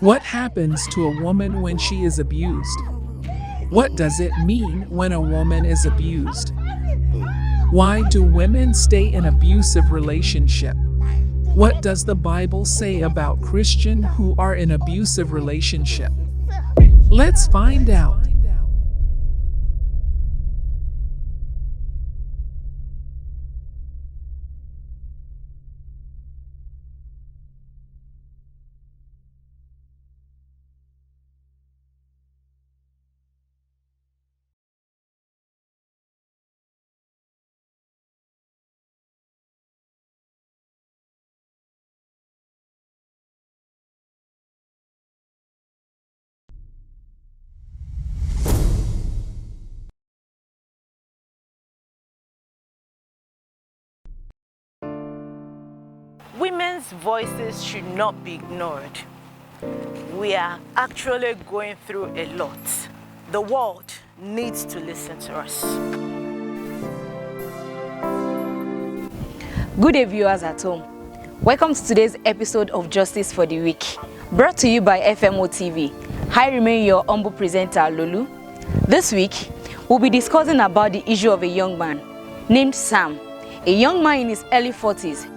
What happens to a woman when she is abused? What does it mean when a woman is abused? Why do women stay in abusive relationship? What does the Bible say about Christians who are in abusive relationship? Let's find out. Women's voices should not be ignored. We are actually going through a lot. The world needs to listen to us. Good day, viewers at home. Welcome to today's episode of Justice for the Week, brought to you by FMO TV. I remain your humble presenter, Lulu. This week, we'll be discussing about the issue of a young man named Sam, a young man in his early 40s.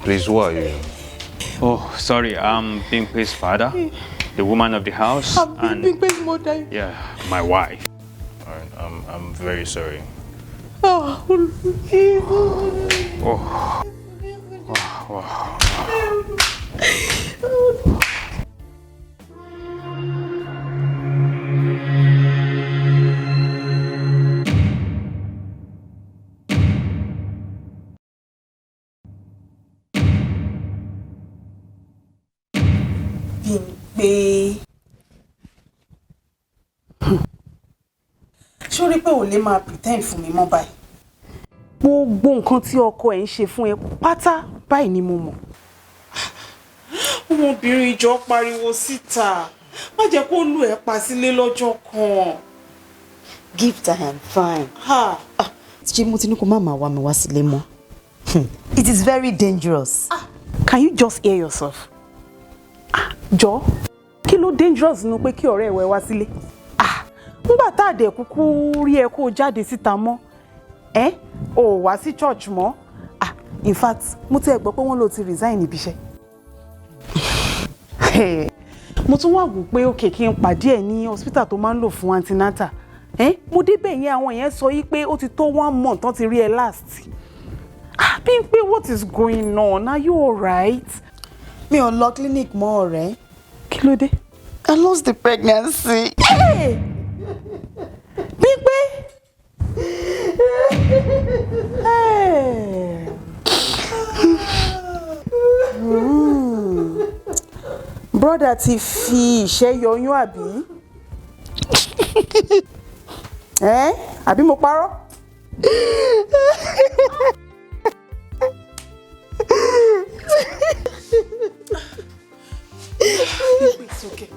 Please, who are you? Oh, sorry, I'm Bingpe's father, the woman of the house, and Bingpe's mother. yeah, my wife. All right, I'm very sorry. Oh, wow. Bímpé. Ṣé o rí pé o lè máa pretend fún mi mọ́ báyìí? Gbogbo nǹkan tí ọkọ ẹ̀ ń ṣe fún ẹ pátá báyìí ni mo mọ̀. Ọmọbìnrin ìjọ pariwo síta. Má jẹ́ kó lù ẹ́ pa sílé lọ́jọ́ kan. Gift, I am fine. Ha! Ṣé mo ti ní kó má máa wá mi wá sílé mọ́? It is very dangerous. Can you just hear yourself? Jọ, kí ló dangerous nínú pé kí ọ̀rẹ́ ẹ wá sílé? Nígbà tá a dẹ̀ kúkú rí ẹ kó jáde síta mọ́. O wá sí church mọ́. In fact, mo ti ẹ̀ gbọ́ pé wọ́n ló ti resign ibi iṣẹ́. Mo tún wá wò pé òkè kí n pàdé ẹ̀ ní hospital tó máa ń lò fún antenatal. Mo débẹ̀ yẹn àwọn yẹn sọ yí pé ó ti tó 1 month tán ti rí ẹ last. Bímpé, what is going on? Are you alright? Mi ò lọ clinic mọ́ ọ̀rẹ́. Kí ló dé? I lost the pregnancy. Hey! Bímpé! Hey! Brother ti fi ìṣẹ́ yọyún àbí? Àbí mo parọ́? It's okay.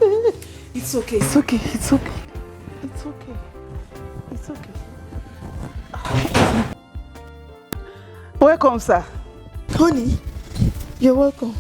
It's okay. It's okay. It's okay. It's okay. It's okay. Welcome, sir. Honey, you're welcome.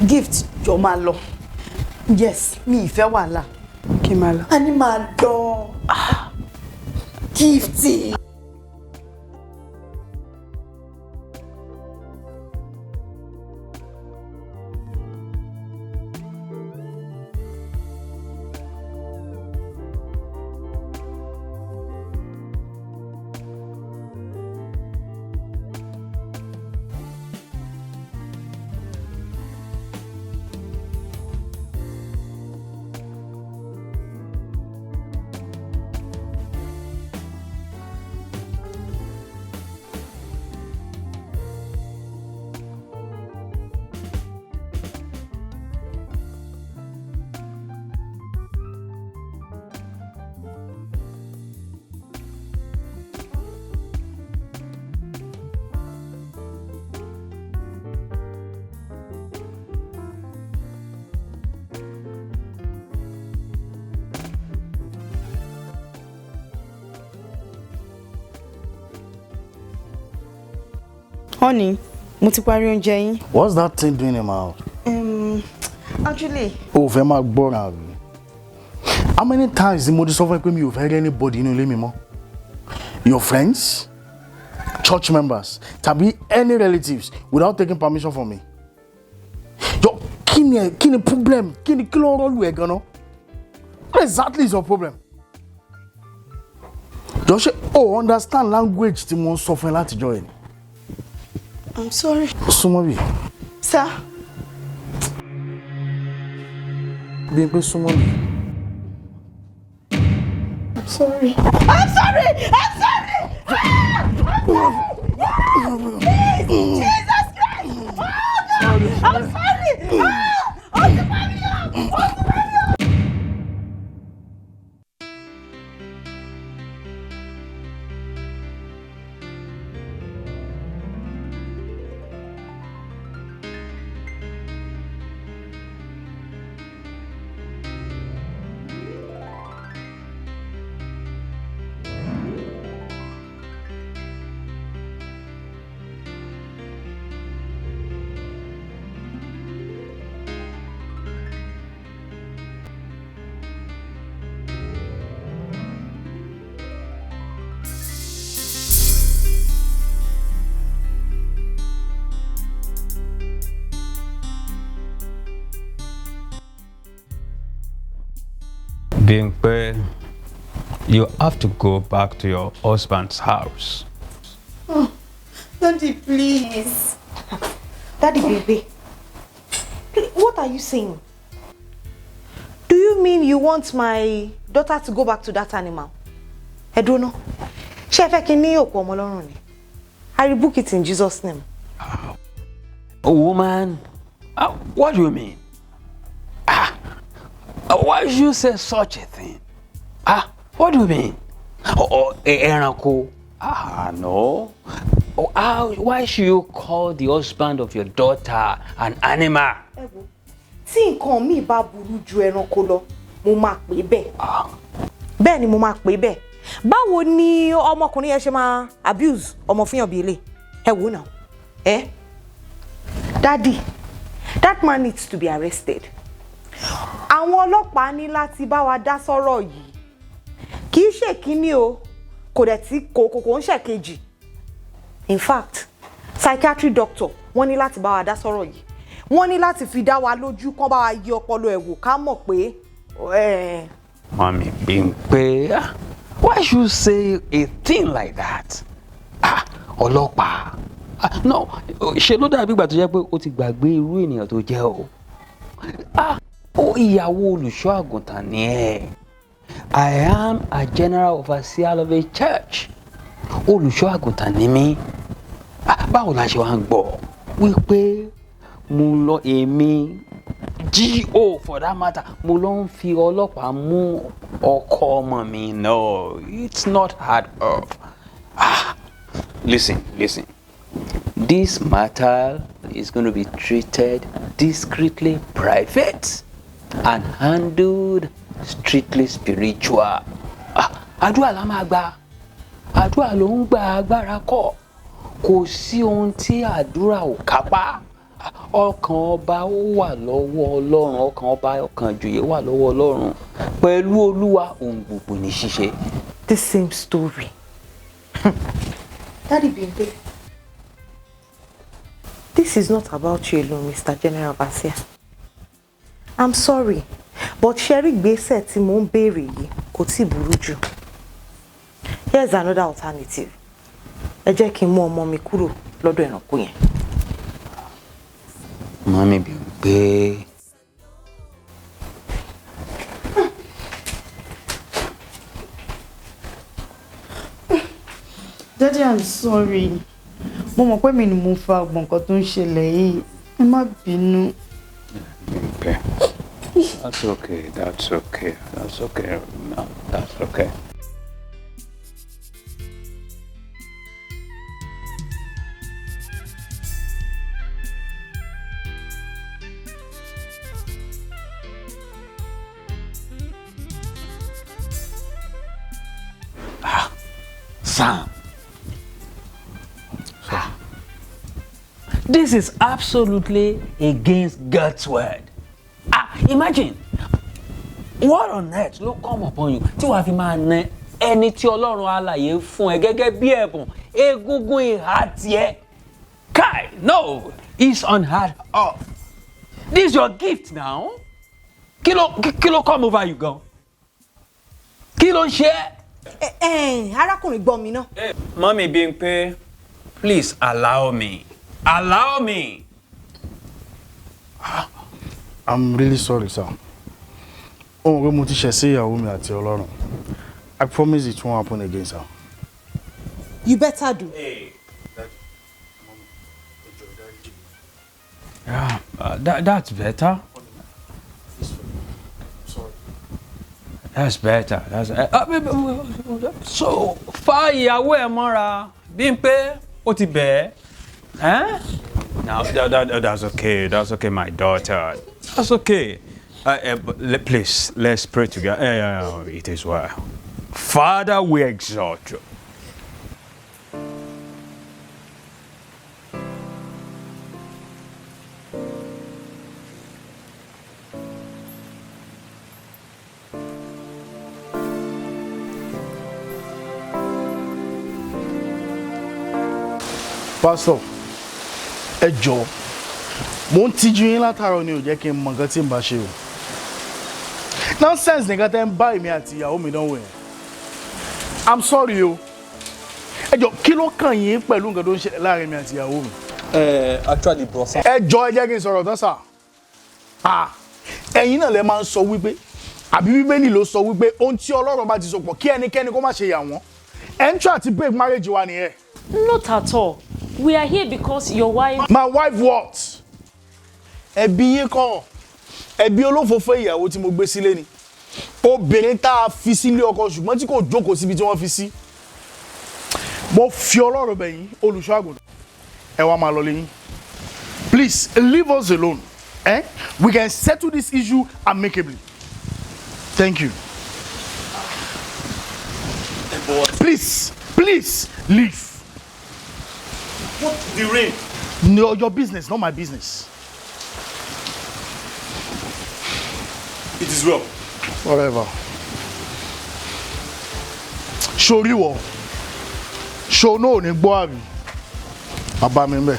Gift jọ máa lọ. Yes, mi ìfẹ́ wàhálà. Kí máa lọ. A ní máa lọ. Gift. Honey, mo ti parí oúnjẹ yín. What's that thing doing in my house? Actually. Oh, fẹ́ máa gbọ́ra mi. How many times did mo ti sọ fún ẹ pé mi ò fẹ́ rí anybody inú ilé mi mọ́? Your friends, church members, tàbí any relatives without taking permission from me. Yo, kí ni problem? Kí ló rọ́ọ̀lù ẹ̀ gan-an? What exactly is your problem? Jọ ṣé o understand language tí mo ń sọ fún ẹ látijọ́ ẹ̀ ni? I'm sorry. Súnmọ́ bí. Sir. Bí n pé súnmọ́ bí. I'm sorry. I'm sorry. I'm sorry. Please, Jesus Christ. Oh, no. I'm sorry. Bimpe, you have to go back to your husband's house. Oh, Daddy, please. Daddy, baby. What are you saying? Do you mean you want my daughter to go back to that animal? I don't know. I rebuke it in Jesus' name. A woman? What do you mean? Why should you say such a thing? What do you mean? Eranko? No. Why should you call the husband of your daughter an animal? Tí nǹkan mi bá burú ju ẹranko lọ, mo máa pè bẹ́ẹ̀. Bẹ́ẹ̀ ni mo máa pè bẹ́ẹ̀. Báwo ni ọmọkùnrin yẹn ṣe máa abuse ọmọ fúnyàn bí ilé? Ẹ wò náà. Daddy, that man needs to be arrested. Àwọn ọlọ́pàá ní láti bá wa dá sọ́rọ̀ yìí. Kì í ṣe kíní o, kò dẹ̀ tí kò ń ṣe kejì. In fact, psychiatry doctor wọ́n ní láti bá wa dá sọ́rọ̀ yìí. Wọ́n ní láti fi dá wa lójú kán bá wa yí ọpọlọ ẹ̀ wò ká mọ̀ pé Mommy Bimpe, why should you say a thing like that? Ọlọ́pàá. No, ṣe ló dàbí ìgbà tó jẹ́ pé o ti gbàgbé irú ènìyàn tó jẹ́ o. Ó ìyàwó olùṣọ́ àgùntàn ni ẹ́. I am a general overseer of a church. Olùṣọ́ àgùntàn ni mí. Báwo la ṣe wá ń gbọ́ wípé mo lọ èmi GO for that matter mo lọ ń fi ọlọ́pàá mú ọkọ ọmọ mi? No, it's not hard up. Listen. This matter is going to be treated discreetly private and handled strictly spiritual. Àdúrà la máa gbà. Àdúrà ló ń gba agbára kọ́. Kò sí ohun tí àdúrà ò kápá. Ọkàn ọba ó wà lọ́wọ́ Ọlọ́run, ọkàn ọba ọkàn ìjòyè wà lọ́wọ́ Ọlọ́run. Pẹ̀lú Olúwa ohun gbogbo ní ṣíṣe. The same story. Daddy Bimpe, this is not about you alone, Mr. General Overseer. I'm sorry, but Sherry gbèsè tí mò ń béèrè yìí kò tí burú jù. Here's another alternative. Ẹ jẹ́ kí n mú ọmọ mi kúrò lọ́dọ̀ ẹranko yẹn. Mami Bimpe. Daddy, I'm sorry. Mo mọ̀ pé mi ni mo fa ọgbọ̀n nǹkan tó ń ṣẹlẹ̀ yìí. Ẹ má bínú. Okay. That's okay. No, that's okay. Sam. This is absolutely against God's word. Imagine, what on earth will come upon you tí wàá fi máa ná ẹni tí Ọlọ́run alààyè fún ẹ gẹ́gẹ́ bí ẹ̀bùn egungun ìhà tiẹ̀. Kai, no, it's unheard of. This is your gift now. Kí ló come over you gan? Kí ló ń ṣe? Arákùnrin gbọ́ mi náà. Mami Bimpe, please allow me. Allow me. I'm really sorry, sir. Oh, we mo ti ṣẹ̀ sí ìyàwó mi àti Ọlọ́run. I promise it won't happen again, sir. You better do. Yeah, that's better. That's better. So, fa ìyàwó ẹ mọ́ra. Bimpe, ó ti bẹ̀ ẹ́. No, that's okay. That's okay, my daughter. That's okay. Please, let's pray together. It is well. Father, we exalt you. Pastor, ẹ jọ̀ọ́, mo ń tijú yín látàárọ̀ ni ò jẹ́ kí n mọ nǹkan tí n bá ṣe o. Nonsense nìkan tẹ́ ń bá èmi àti ìyàwó mi dánwò yẹn. I'm sorry o. Ẹ jọ̀ọ́, kí ló kàn yín pẹ̀lú nǹkan tó ń ṣẹlẹ̀ láàrin mi àti ìyàwó mi? Actually, bro, sir. Ẹ jọ̀ọ́, ẹ jẹ́ kí n sọ̀rọ̀ tán sà. Ẹ̀yin náà lẹ máa ń sọ wípé àbí Bíbélì ló sọ wípé ohun tí Ọlọ́run bá ti so pọ̀ kí ẹnikẹ́ni kó má ṣe yà wọ́n. Ẹ ń try àti break marriage wa nìyẹn. Not at all. We are here because your wife... My wife what? Ẹbí yín kọ́. Ẹbí olófòfò ìyàwó tí mo gbé sílé ni. Obìnrin tá a fi sílé ọkọ ṣùgbọ́n tí kò jókòó síbi tí wọ́n fi sí. Mo fi Ọlọ́run bẹ̀ yín, olùṣọ́ àgùntàn. Ẹ wá máa lọ lé yín. Please leave us alone. We can settle this issue amicably. Thank you. Please leave. What the rain? No, your business, not my business. It is well. Whatever. Shoriwo. Show no ni gbọ́ àbí. Bàbá mi ńbẹ̀.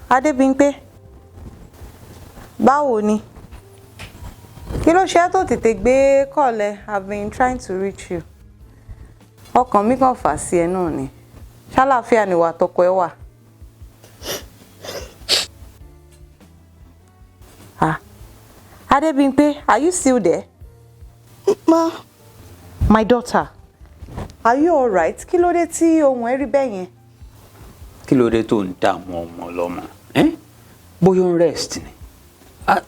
Adébímpé, báwo ni? Kí ló ṣe tó tètè gbé kọ́ọ̀lẹ̀? I've been trying to reach you. Ọkàn mi kàn fà sí ẹ náà ni. Ṣàlàáfíà ni wà tọkọ ẹ wà? Adébímpé, are you still there? Ma. My daughter, are you all right? Kí ló dé tí ohùn ẹ rí bẹ́ẹ̀ yẹn? Kí ló dé tó ń dààmú ọmọ lọ́mọ? Bóyá ń rest ni.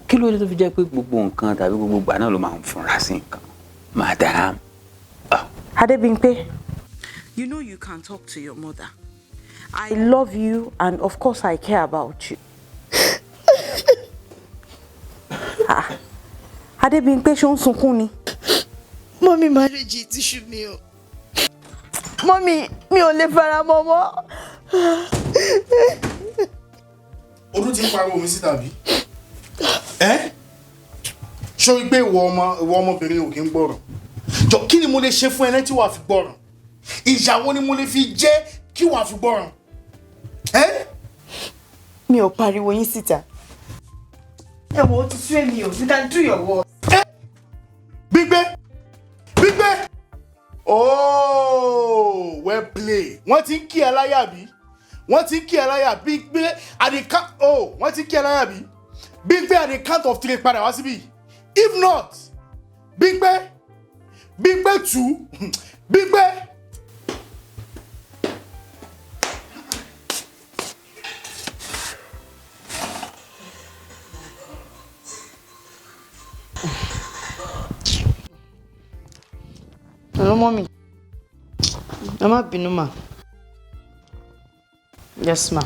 Kí ló dé tó fi jẹ́ pé gbogbo nǹkan tàbí gbogbo ìgbà náà ló máa ń fúnra sí nǹkan? Madam. Adébímpé, you know you can talk to your mother. I love you and of course I care about you. Adébímpé, ṣó ń sunkún ni? Mommy, marriage ti ṣú mi o. Mommy, mi ò lè fara mọ́ mọ́. Olú ti ń pariwo mi síta bí? Ṣó rí pé ìwọ ọmọbìnrin ò kí ń gbọ́ràn? Jọ kí ni mo lè ṣe fún ẹ tí wàá fi gbọ́ràn? Ìyàwó ni mo lè fi jẹ́ kí wàá fi gbọ́ràn? Mi ò pariwo yín síta. Ẹ wo ti sú èmi o, you can do your work. Gbígbé! Gbígbé! Oh, well play. Wọ́n ti ń kí ẹ láyà bí? Wọ́n ti ń kí ẹ láyà Gbígbé at the count. Oh, wọ́n ti ń kí ẹ láyà bí? Gbígbé at the count of 3 padà wá síbí. If not, Gbígbé 2, Gbígbé. Hello, mommy. Ẹ má bínú ma. Yes, ma.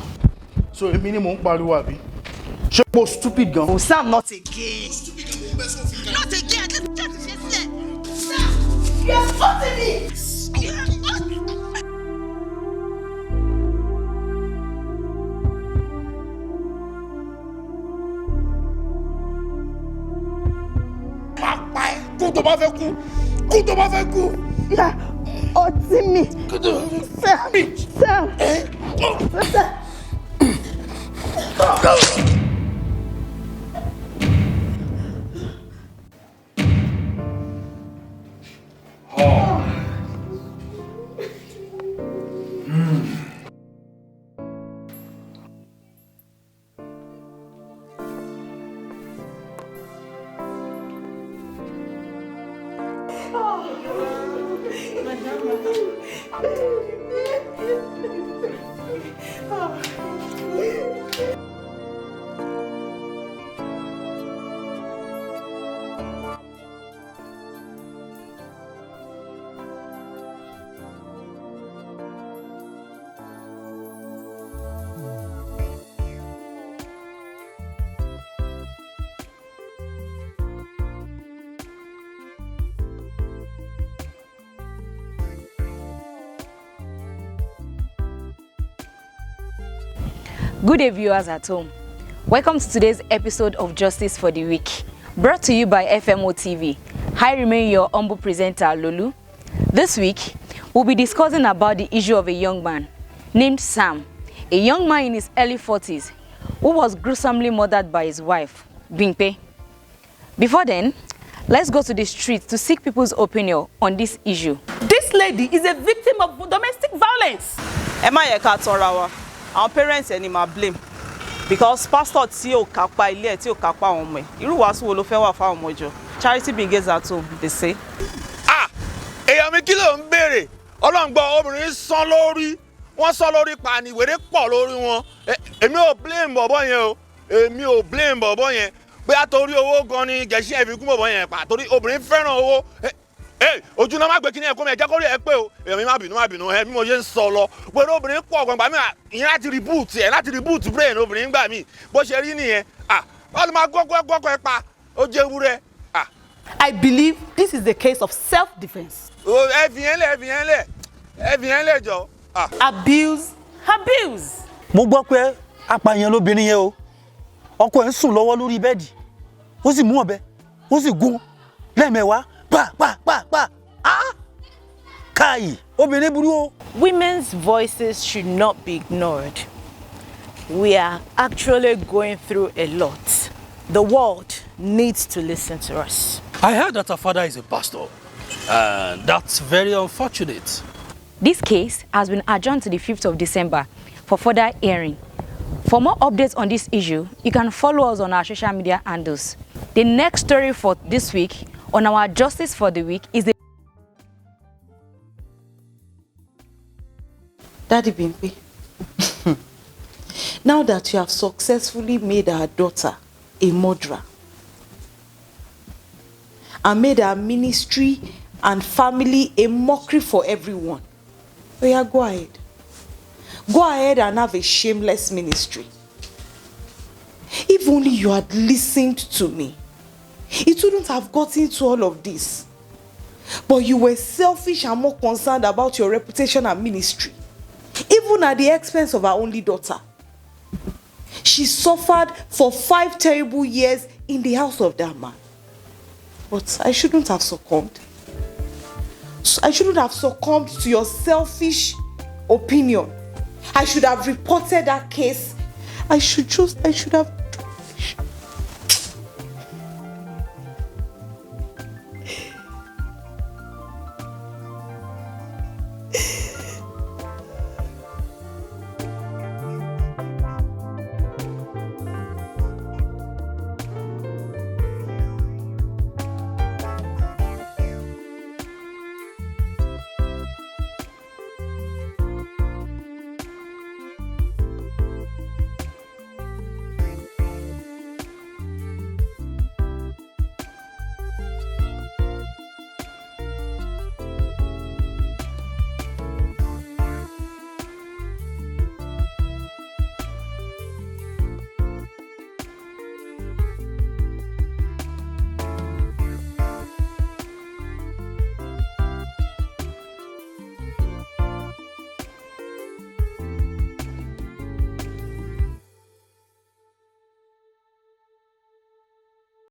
So èmi ni mò ń pariwo àbí? Ṣé po stupid gan? Oh, Sam, not again. Not again. Sam, you are hurting me. You are hurting me. Kú tó bá fẹ́ kú. Kú tó bá fẹ́ kú. Yeah, ọtí mi. Sam. Good day, viewers at home. Welcome to today's episode of Justice for the Week, brought to you by FMO TV. I remain your humble presenter, Lulu. This week, we'll be discussing about the issue of a young man named Sam, a young man in his early 40s who was gruesomely murdered by his wife, Bimpe. Before then, let's go to the streets to seek people's opinion on this issue. This lady is a victim of domestic violence. Am I a cat or our parents any ma blame? Because pastor tí ó kápá ilé tí ó kápá àwọn ọmọ ẹ̀. Irú wàásù wo ló fẹ́ wà fáwọn ọmọ ìjọ? Charity begins at home, they say. Èèyàn mi kí ló ń béèrè? Ọlọ́run gbọ́ obìnrin sán lórí. Wọ́n sán lórí pa ni wèrè pọ̀ lórí wọn. Èmi ò blame bọ̀bọ́ yẹn o. Èmi ò blame bọ̀bọ́ yẹn. Bóyá torí owó gan ni gẹ̀ẹ́sì ẹ̀ fi kún bọ̀bọ́ yẹn pa. Torí obìnrin fẹ́ràn owó. Ojú náà má gbé kíní ẹ̀kọ́ mi ẹ̀jẹ̀ kórè ẹ̀ pé o. Èèyàn mi má bínú bí mo ṣe ń sọ lọ. Pé obìnrin pọ̀ gbọ̀ngbà mi ìyẹn láti reboot brain obìnrin gbà mí. Bó ṣe rí nìyẹn. Wọ́n ti máa gbọ́kọ̀ ẹ̀ pa. Ó jẹ́ ewúrẹ́. I believe this is the case of self-defense. Ẹ fi yẹn lẹ̀ jọ. Abuse. Mo gbọ́ pé apààyàn lóbìnrin yẹn o. Ọkọ ẹ̀ ń sùn lọ́wọ́ lórí bẹ́ẹ̀dì. Ó sì mú ọ̀bẹ. ó sì gún lẹ́ẹ̀mẹ́wàá pa. Kai, obìnrin burú o. Women's voices should not be ignored. We are actually going through a lot. The world needs to listen to us. I heard that her father is a pastor. That's very unfortunate. This case has been adjourned to the 5th of December for further hearing. For more updates on this issue, you can follow us on our social media handles. The next story for this week on our Justice for the Week is the Daddy Bimpe, now that you have successfully made our daughter a murderer and made our ministry and family a mockery for everyone, oh yeah, go ahead. Go ahead and have a shameless ministry. If only you had listened to me, it wouldn't have gotten to all of this. But you were selfish and more concerned about your reputation and ministry, even at the expense of our only daughter. She suffered for 5 terrible years in the house of that man. But I shouldn't have succumbed. I shouldn't have succumbed to your selfish opinion. I should have reported that case. I should have